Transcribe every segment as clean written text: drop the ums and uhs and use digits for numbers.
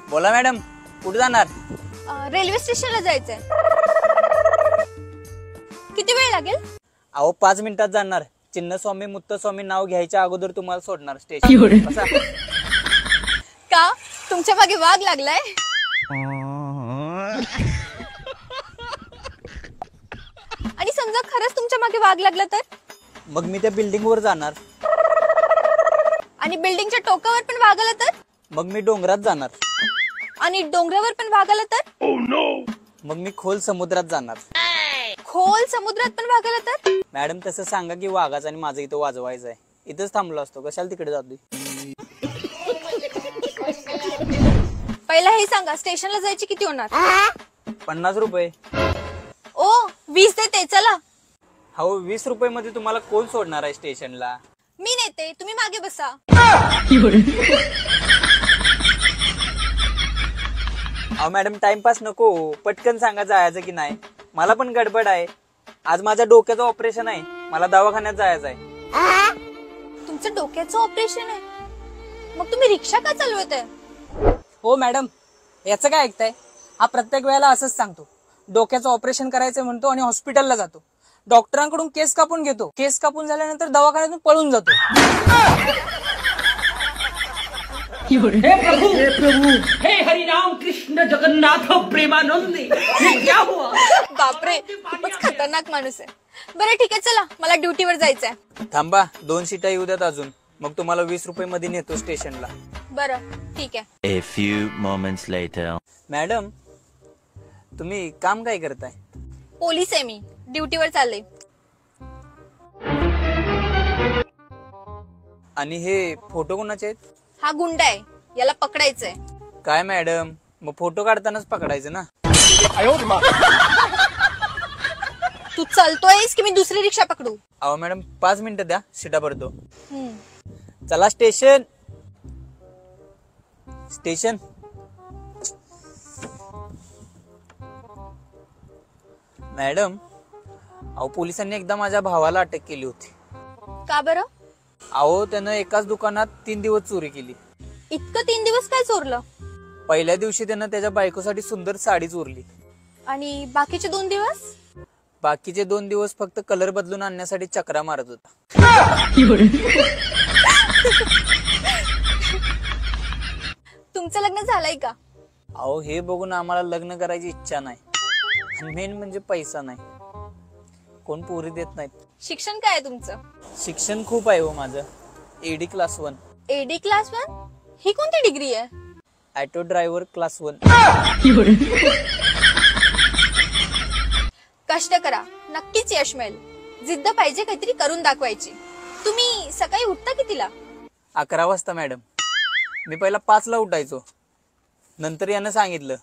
बोला मॅडम, कुठे जाणार? रेल्वे स्टेशनला जायचंय. किती वेळ लागेल? अहो 5 मिनिटात जाणार. चिन्नस्वामी मुत्तस्वामी नाव घ्यायच्या अगोदर तुम्हाला सोडणार स्टेशन. का तुमच्या मागे वाघ लागलाय? आणि समजा खरंच तुमच्या मागे वाघ लागला तर? मग मी त्या बिल्डिंग वर जाणार. आणि बिल्डिंगच्या टोकावर पण वाघ आला तर? मग मी डोंगरात जाणार. आणि डोंगरावर पण वाघ आला तर? मग मी खोल समुद्रात जाणार. खोल समुद्रात पण वाघ आला तर? मॅडम तसं सांगा की वाघाचं आणि माझं इथं वाजवायचं आहे. इथंच थांबलो असतो, कशाला तिकडे जातोय? पहिला हे सांगा, स्टेशनला जायचे किती होणार? 50 रुपये. ओ 20 देते, चला. हो 20 रुपये मध्ये तुम्हाला कोण सोडणार आहे स्टेशनला? मी नेते, तुम्ही मागे बसा. अहो मॅडम टाइमपास नको, पटकन सांगा जायचं की नाही. मला पण गडबड आहे. आज माझ्या डोक्याचं ऑपरेशन आहे, मला दवाखान्यात जायचं आहे. तुमचं डोक्याचं ऑपरेशन आहे? मग तुम्ही रिक्षा का चालवत आहे? हो मॅडम, याचं काय ऐकताय? हा प्रत्येक वेळेला असंच सांगतो, डोक्याचं ऑपरेशन करायचं म्हणतो आणि हॉस्पिटलला जातो. डॉक्टरांकडून केस कापून घेतो, केस कापून झाल्यानंतर दवाखान्यातून पळून जातो. हे प्रभु, हे हरि राम कृष्ण जगन्नाथ प्रेमानंद, ये क्या हुआ? बापरे, खूपच खतरनाक माणूस आहे. बरं ठीक आहे, चला, मला ड्युटीवर जायचंय. थांबा, 2 सीटा येऊ द्यात अजून, मग तुम्हाला 20 रुपये मध्ये नेतो स्टेशनला. बरं ठीक आहे. A few moments later. Madam तुम्ही काम काय करताय? पोलीस आहे मी, ड्युटीवर चालले. आणि हे फोटो कोणाचे आहेत? हा गुंड आहे, याला पकडायचंय. काय मॅडम, मग फोटो काढतानाच पकडायचं ना. तू चालतोयस की मी दुसरी रिक्षा पकडू? अहो मॅडम 5 मिनिटं द्या, सीटा भरतो. हम्म. चला स्टेशन. स्टेशन. मॅडम अहो पोलिसांनी एकदा माझ्या भावाला अटक केली होती. का बरं? अहो त्यानं एकाच दुकानात 3 दिवस चोरी केली. इतकं 3 दिवस काय चोरलं? पहिल्या दिवशी त्यानं त्याच्या बायकोसाठी सुंदर साडी चोरली. आणि बाकीचे 2 दिवस? बाकीचे 2 दिवस फक्त कलर बदलून आणण्यासाठी चक्रा मारत होता. तुमचं लग्न झालंय का? अहो हे बघून आम्हाला लग्न करायची इच्छा नाही. मेन म्हणजे पैसा नाही, कोण पोरी देत नाहीत. शिक्षण काय आहे तुमचं? शिक्षण खूप आहे हो माझं. AD class 1. AD class 1? ही कोणती डिग्री आहे? Auto driver class 1. कष्ट करा, नक्कीच यश मिळेल. जिद्द पाहिजे, काहीतरी करून दाखवायची. तुम्ही सकाळी उठता कितीला? 11 वाजता मॅडम. मी पहिला 5 ला उठायचो, नंतर यानं सांगितलं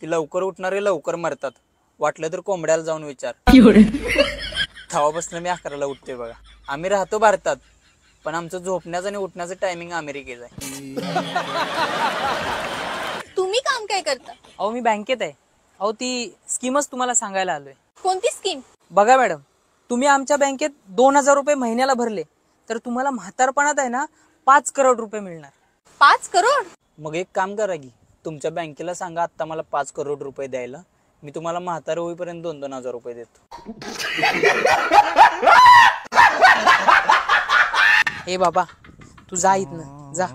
की लवकर उठणारे लवकर मरतात, वाटलं तर कोंबड्याला जाऊन विचार. तेव्हापासून मी 11 ला उठते बघा. आम्ही राहतो भारतात, पण आमचं झोपण्याचं आणि उठण्याचं टायमिंग अमेरिकेचं आहे. तुम्ही काम काय करता? अहो मी बँकेत आहे. अहो ती स्कीमच तुम्हाला सांगायला आलोय. कोणती स्कीम? बघा मॅडम, तुम्ही आमच्या बँकेत 2000 रुपये महिन्याला भरले तर तुम्हाला म्हातारपणात आहे ना 5 करोड रुपये मिळणार. 5 करोड? मग एक काम करा की तुमच्या बँकेला सांगा आता मला 5 करोड रुपये द्यायला. मी तुम्हाला म्हातार होईपर्यंत 2-2 हजार रुपये देतो. हे बाबा, तू जा इथनं, जा.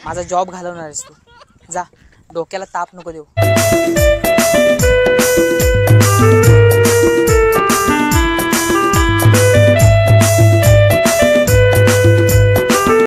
माझा जॉब घालवणार आहेस तू. जा, डोक्याला ताप नको देऊ.